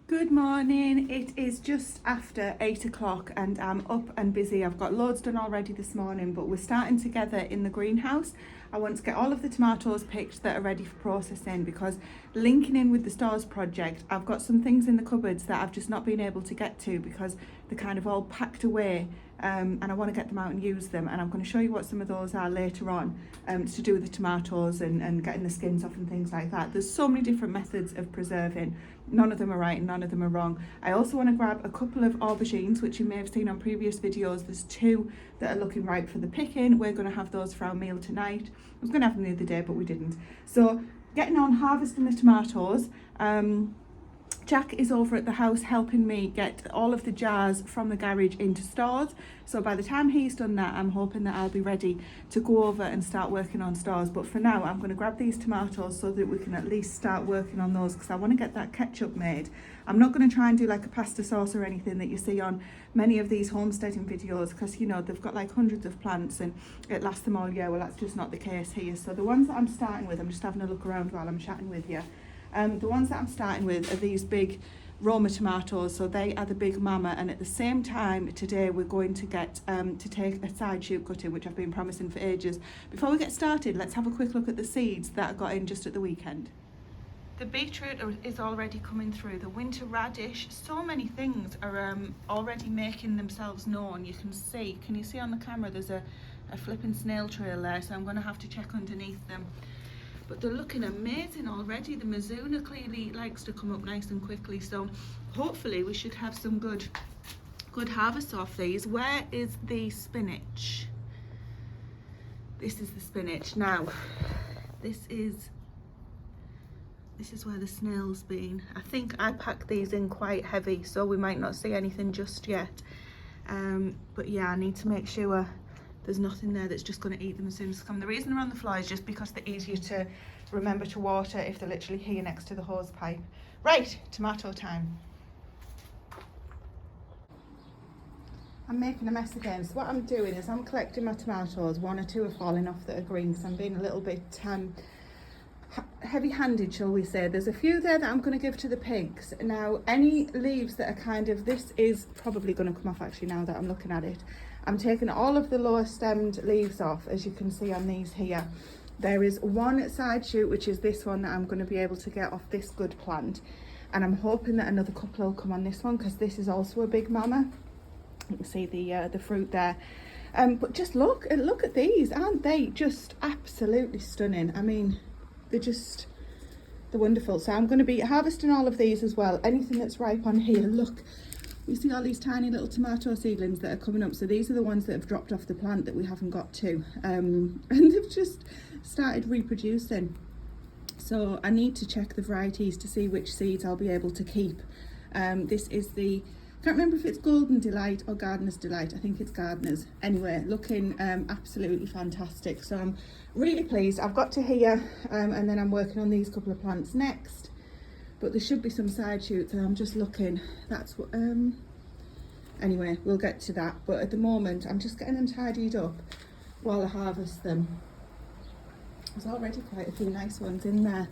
Good morning. It is just after 8 o'clock and I'm up and busy. I've got loads done already this morning, but we're starting together in the greenhouse. I want to get all of the tomatoes picked that are ready for processing, because linking in with the stores project, I've got some things in the cupboards that I've just not been able to get to because they're kind of all packed away, and I want to get them out and use them, and I'm going to show you what some of those are later on, to do with the tomatoes and getting the skins off and things like that. There's so many different methods of preserving. None of them are right and none of them are wrong. I also want to grab a couple of aubergines, which you may have seen on previous videos. There's two that are looking ripe for the picking. We're going to have those for our meal tonight. I was going to have them the other day, but we didn't. So getting on harvesting the tomatoes. Jack is over at the house helping me get all of the jars from the garage into stores. So by the time he's done that, I'm hoping that I'll be ready to go over and start working on stores. But for now, I'm going to grab these tomatoes so that we can at least start working on those, because I want to get that ketchup made. I'm not going to try and do like a pasta sauce or anything that you see on many of these homesteading videos, because, you know, they've got like hundreds of plants and it lasts them all year. Well, that's just not the case here. So the ones that I'm starting with, I'm just having a look around while I'm chatting with you. The ones that I'm starting with are these big Roma tomatoes, so they are the big mama, and at the same time today we're going to get to take a side shoot cutting, which I've been promising for ages. Before we get started, let's have a quick look at the seeds that I got in just at the weekend. The beetroot is already coming through, the winter radish, so many things are already making themselves known. You can you see on the camera there's a flipping snail trail there, so I'm going to have to check underneath them. But they're looking amazing already. The Mizuna clearly likes to come up nice and quickly, so hopefully we should have some good harvests off these. Where is the spinach? This is the spinach. Now, this is where the snail's been. I think I packed these in quite heavy, so we might not see anything just yet. But yeah, I need to make sure there's nothing there that's just going to eat them as soon as they come. The reason they're on the floor is just because they're easier to remember to water if they're literally here next to the hose pipe. Right, tomato time. I'm making a mess again. So what I'm doing is I'm collecting my tomatoes. One or two are falling off that are green, because I'm being a little bit heavy-handed, shall we say. There's a few there that I'm going to give to the pigs. Now, any leaves that are kind of, this is probably going to come off actually now that I'm looking at it. I'm taking all of the lower stemmed leaves off, as you can see on these here. There is one side shoot, which is this one, that I'm going to be able to get off this good plant, and I'm hoping that another couple will come on this one, because this is also a big mama. You can see the fruit there. But just look at these, aren't they just absolutely stunning? I mean, they're wonderful. So I'm going to be harvesting all of these as well. Anything that's ripe on here, look, you see all these tiny little tomato seedlings that are coming up. So these are the ones that have dropped off the plant that we haven't got to, and they've just started reproducing. So I need to check the varieties to see which seeds I'll be able to keep. This is the, can't remember if it's Golden Delight or Gardener's Delight. I think it's Gardener's. Anyway, looking absolutely fantastic. So I'm really pleased. I've got to here, and then I'm working on these couple of plants next. But there should be some side shoots, and I'm just looking. That's what, anyway, we'll get to that. But at the moment, I'm just getting them tidied up while I harvest them. There's already quite a few nice ones in there.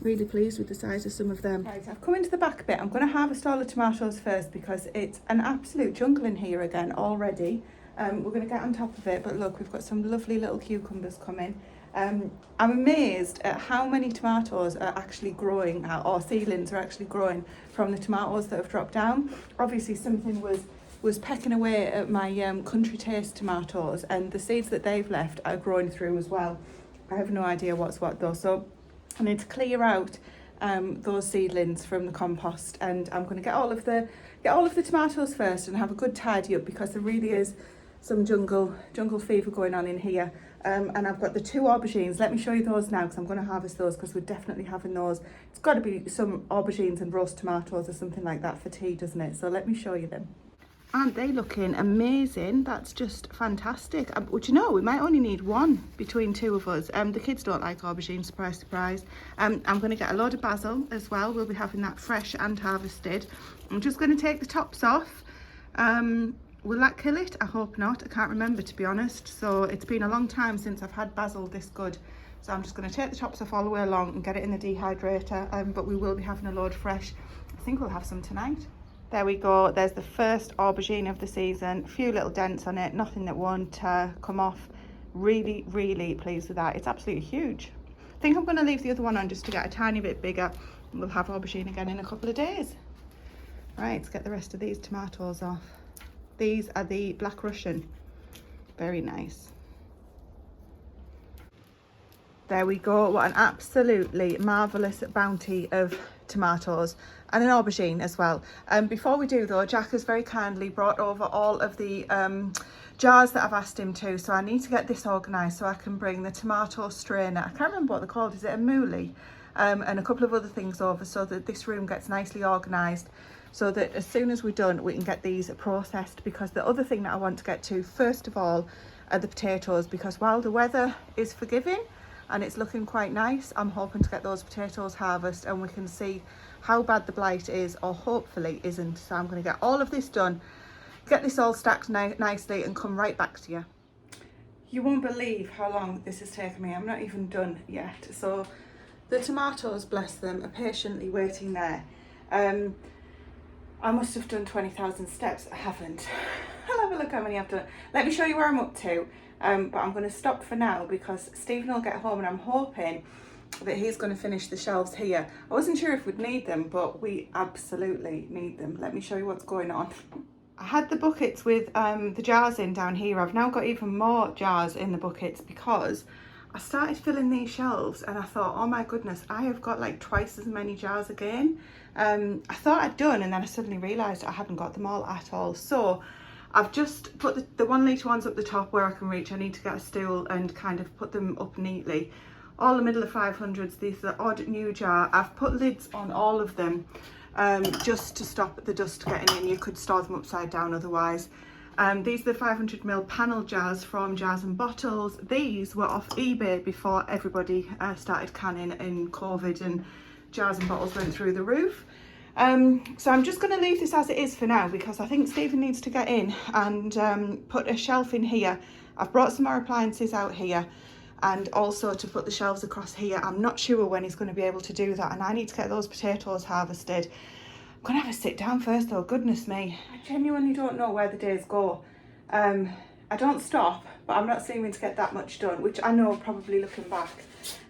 Really pleased with the size of some of them. Right, I've come into the back bit. I'm going to harvest all the tomatoes first, because it's an absolute jungle in here again already. We're going to get on top of it, but look, we've got some lovely little cucumbers coming. I'm amazed at how many tomatoes are actually growing, or seedlings are actually growing from the tomatoes that have dropped down. Obviously something was pecking away at my country taste tomatoes, and the seeds that they've left are growing through as well. I have no idea what's what though, so I need to clear out those seedlings from the compost, and I'm going to get all of the tomatoes first and have a good tidy up, because there really is some jungle fever going on in here. And I've got the two aubergines. Let me show you those now, because I'm going to harvest those, because we're definitely having those. It's got to be some aubergines and roast tomatoes or something like that for tea, doesn't it? So let me show you them. Aren't they looking amazing? That's just fantastic. But you know, we might only need one between two of us. The kids don't like aubergines, surprise, surprise. I'm going to get a load of basil as well. We'll be having that fresh and harvested. I'm just going to take the tops off. Will that kill it? I hope not. I can't remember, to be honest. So it's been a long time since I've had basil this good. So I'm just going to take the tops off all the way along and get it in the dehydrator, but we will be having a load fresh. I think we'll have some tonight. There we go, there's the first aubergine of the season. A few little dents on it, nothing that won't come off. Really, really pleased with that. It's absolutely huge. I think I'm going to leave the other one on just to get a tiny bit bigger. We'll have aubergine again in a couple of days. Right, let's get the rest of these tomatoes off. These are the Black Russian. Very nice. There we go, what an absolutely marvellous bounty of tomatoes and an aubergine as well. Before we do though, Jack has very kindly brought over all of the jars that I've asked him to, so I need to get this organised so I can bring the tomato strainer, I can't remember what they're called, is it a moolie? And a couple of other things over so that this room gets nicely organised, so that as soon as we're done we can get these processed. Because the other thing that I want to get to first of all are the potatoes, because while the weather is forgiving and it's looking quite nice, I'm hoping to get those potatoes harvested and we can see how bad the blight is, or hopefully isn't. So I'm going to get all of this done, get this all stacked nicely and come right back to you. You won't believe how long this has taken me. I'm not even done yet. So the tomatoes, bless them, are patiently waiting there. I must have done 20,000 steps. I haven't. I'll have a look how many I've done. Let me show you where I'm up to. But I'm going to stop for now because Stephen will get home and I'm hoping that he's going to finish the shelves here. I wasn't sure if we'd need them, but we absolutely need them. Let me show you what's going on. I had the buckets with the jars in down here. I've now got even more jars in the buckets because I started filling these shelves and I thought, oh my goodness, I have got like twice as many jars again. I thought I'd done, and then I suddenly realised I hadn't got them all at all. So I've just put the 1 litre ones up the top where I can reach. I need to get a stool and kind of put them up neatly. All the middle of 500s, these are the odd new jar. I've put lids on all of them just to stop the dust getting in. You could store them upside down otherwise. These are the 500ml panel jars from Jars and Bottles. These were off eBay before everybody started canning in COVID and Jars and Bottles went through the roof. So I'm just going to leave this as it is for now because I think Stephen needs to get in and put a shelf in here. I've brought some more appliances out here and also to put the shelves across here. I'm not sure when he's going to be able to do that, and I need to get those potatoes harvested. I'm going to have a sit down first though, goodness me. I genuinely don't know where the days go. I don't stop, but I'm not seeming to get that much done, which I know probably looking back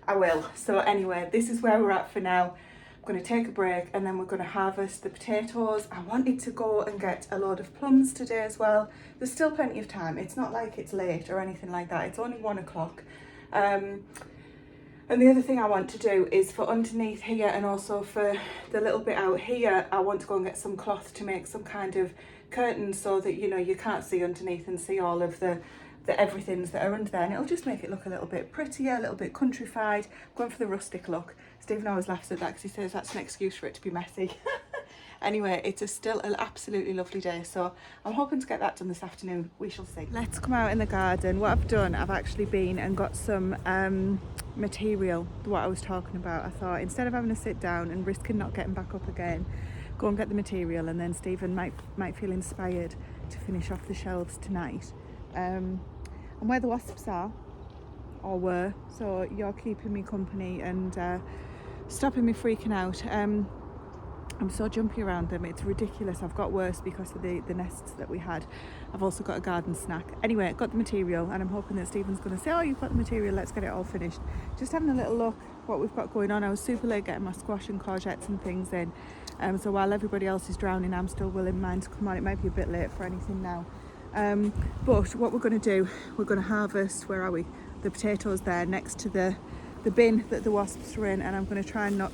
I will. So anyway, this is where we're at for now. I'm going to take a break and then we're going to harvest the potatoes. I wanted to go and get a load of plums today as well. There's still plenty of time. It's not like it's late or anything like that. It's only 1 o'clock. And the other thing I want to do is for underneath here and also for the little bit out here, I want to go and get some cloth to make some kind of curtains so that, you know, you can't see underneath and see all of the everythings that are under there, and it'll just make it look a little bit prettier, a little bit countrified. I'm going for the rustic look. Stephen always laughs at that because he says that's an excuse for it to be messy. Anyway, it's still an absolutely lovely day, so I'm hoping to get that done this afternoon. We shall see. Let's come out in the garden. What I've done, I've actually been and got some material, what I was talking about. I thought instead of having to sit down and risking not getting back up again, go and get the material, and then Stephen might feel inspired to finish off the shelves tonight. And where the wasps are, or were, so you're keeping me company and stopping me freaking out. I'm so jumpy around them, it's ridiculous. I've got worse because of the nests that we had. I've also got a garden snack. Anyway, got the material and I'm hoping that Stephen's going to say, oh, you've got the material, let's get it all finished. Just having a little look what we've got going on. I was super late getting my squash and courgettes and things in. So while everybody else is drowning, I'm still willing mine to come on. It might be a bit late for anything now. But what we're going to do, we're going to harvest, where are we? The potatoes there next to the bin that the wasps were in, and I'm going to try and not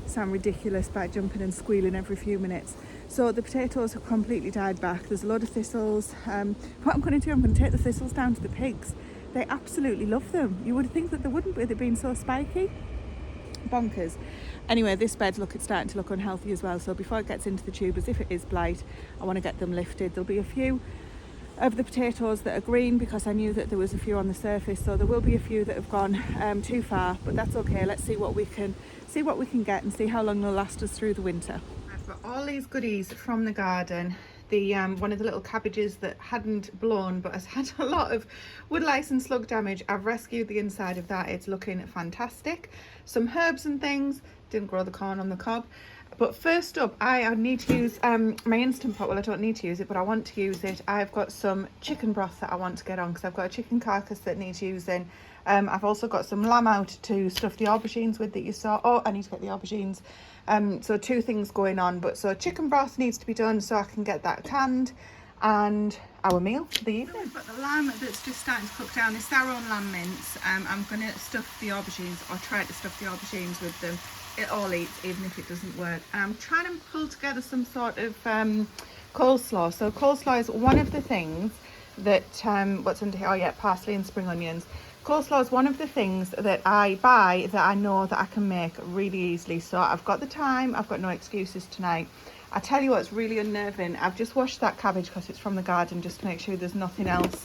sound ridiculous by jumping and squealing every few minutes. So the potatoes have completely died back. There's a load of thistles. What I'm going to do, I'm going to take the thistles down to the pigs. They absolutely love them. You would think that they wouldn't be, they've been so spiky. Bonkers. Anyway, this bed, look, it's starting to look unhealthy as well, so before it gets into the tubers, if it is blight, I want to get them lifted. There'll be a few of the potatoes that are green because I knew that there was a few on the surface, so there will be a few that have gone too far, but that's okay. Let's see what we can get and see how long they'll last us through the winter. I've got all these goodies from the garden. the one of the little cabbages that hadn't blown but has had a lot of wood lice and slug damage. I've rescued the inside of that. It's looking fantastic. Some herbs and things. Didn't grow the corn on the cob. But first up, I need to use my Instant Pot. Well, I don't need to use it, but I want to use it. I've got some chicken broth that I want to get on because I've got a chicken carcass that needs using. I've also got some lamb out to stuff the aubergines with that you saw. Oh, I need to get the aubergines. So two things going on. But so chicken broth needs to be done so I can get that canned. And our meal for the evening. We've got the lamb that's just starting to cook down. It's our own lamb mince. I'm going to stuff the aubergines, or try to stuff the aubergines with them. It all eats, even if it doesn't work. And I'm trying to pull together some sort of coleslaw. So coleslaw is one of the things that, what's under here? Oh yeah, parsley and spring onions. Coleslaw is one of the things that I buy that I know that I can make really easily. So I've got the time, I've got no excuses tonight. I tell you what's really unnerving. I've just washed that cabbage because it's from the garden, just to make sure there's nothing else.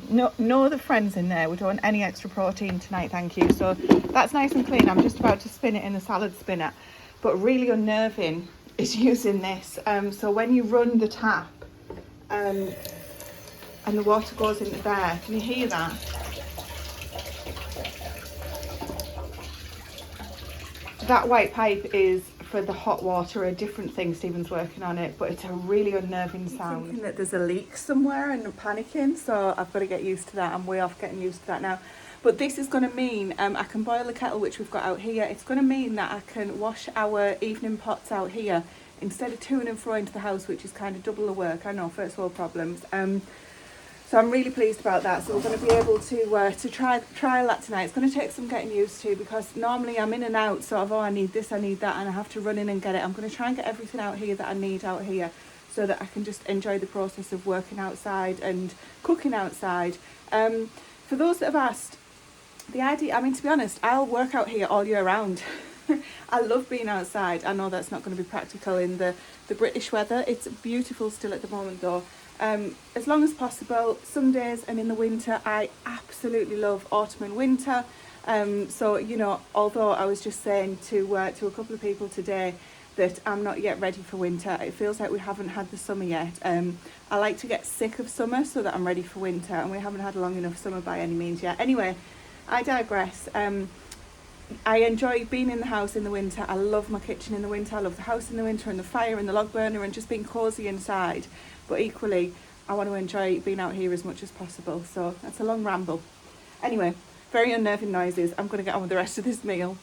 No other friends in there. We don't want any extra protein tonight, thank you. So that's nice and clean. I'm just about to spin it in the salad spinner. But really unnerving is using this. So when you run the tap and the water goes into there, can you hear that? That white pipe is for the hot water, a different thing. Stephen's working on it, but it's a really unnerving sound. Thinking that there's a leak somewhere and I'm panicking, so I've got to get used to that. I'm way off getting used to that now. But this is going to mean I can boil the kettle, which we've got out here. It's going to mean that I can wash our evening pots out here instead of to and fro into the house, which is kind of double the work. I know, first world problems. So I'm really pleased about that. So we're going to be able to trial that tonight. It's going to take some getting used to, because normally I'm in and out sort of, oh, I need this, I need that, and I have to run in and get it. I'm going to try and get everything out here that I need out here so that I can just enjoy the process of working outside and cooking outside. For those that have asked, the idea, I mean, to be honest, I'll work out here all year round. I love being outside. I know that's not going to be practical in the British weather. It's beautiful still at the moment though. As long as possible. Some days, and in the winter, I absolutely love autumn and winter. So, you know, although I was just saying to a couple of people today that I'm not yet ready for winter, it feels like we haven't had the summer yet. I like to get sick of summer so that I'm ready for winter, and we haven't had a long enough summer by any means yet. Anyway, I digress. I enjoy being in the house in the winter. I love my kitchen in the winter. I love the house in the winter, and the fire and the log burner and just being cosy inside. But equally, I want to enjoy being out here as much as possible. So that's a long ramble. Anyway, very unnerving noises. I'm going to get on with the rest of this meal.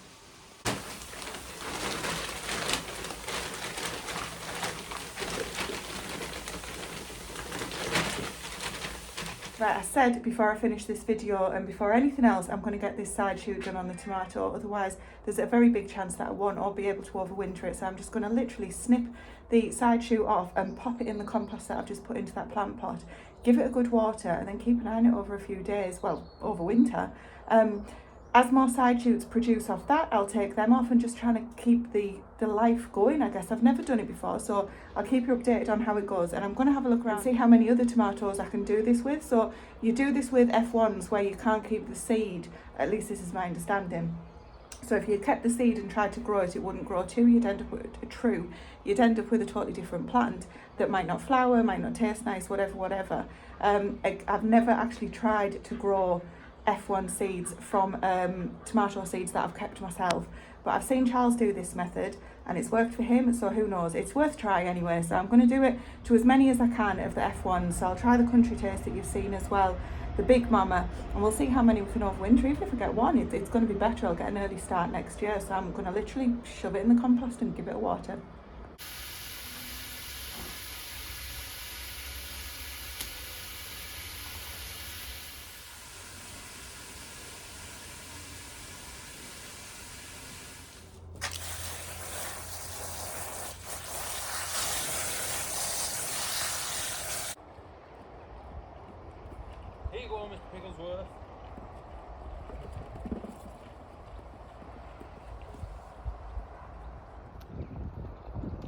Right, I said before I finish this video and before anything else, I'm going to get this side shoot done on the tomato. Otherwise, there's a very big chance that I won't or be able to overwinter it. So I'm just going to literally snip the side shoot off and pop it in the compost that I've just put into that plant pot. Give it a good water and then keep an eye on it over a few days, well, over winter. As more side shoots produce off that, I'll take them off and just trying to keep the life going, I guess. I've never done it before, so I'll keep you updated on how it goes. And I'm going to have a look around and see how many other tomatoes I can do this with. So you do this with F1s where you can't keep the seed, at least this is my understanding. So if you kept the seed and tried to grow it, it wouldn't grow too. You'd end up with You'd end up with a totally different plant that might not flower, might not taste nice, whatever. I've never actually tried to grow F1 seeds from tomato seeds that I've kept myself, but I've seen Charles do this method and it's worked for him, so who knows, it's worth trying anyway. So I'm going to do it to as many as I can of the F1s. So I'll try the country taste that you've seen as well, the Big Mama, and we'll see how many we can overwinter. Even if I get one, it's going to be better. I'll get an early start next year, so I'm going to literally shove it in the compost and give it a water. Here you go, Mr. Pigglesworth.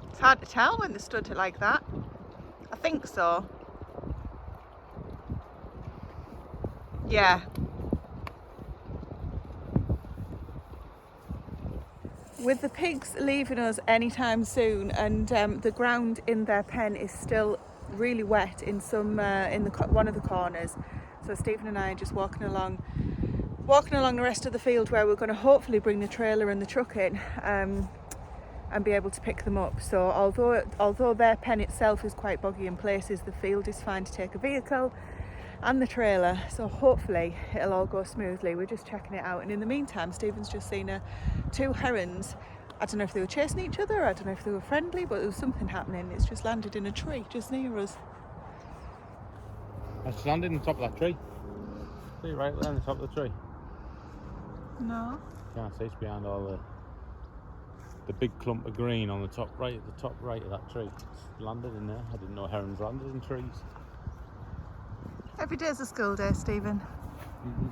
It's hard to tell when they stood it like that. I think so. Yeah. With the pigs leaving us anytime soon, and the ground in their pen is still really wet in one of the corners, so Stephen and I are just walking along the rest of the field, where we're going to hopefully bring the trailer and the truck in and be able to pick them up. So although their pen itself is quite boggy in places, the field is fine to take a vehicle and the trailer, so hopefully it'll all go smoothly. We're just checking it out, and in the meantime Stephen's just seen two herons. I don't know if they were chasing each other, I don't know if they were friendly, but there was something happening. It's just landed in a tree just near us. It's landed on the top of that tree. See right there on the top of the tree? No. Can't see, it's behind all the big clump of green on the top right of that tree. It's landed in there. I didn't know herons landed in trees. Every day's a school day, Stephen. Mm-hmm.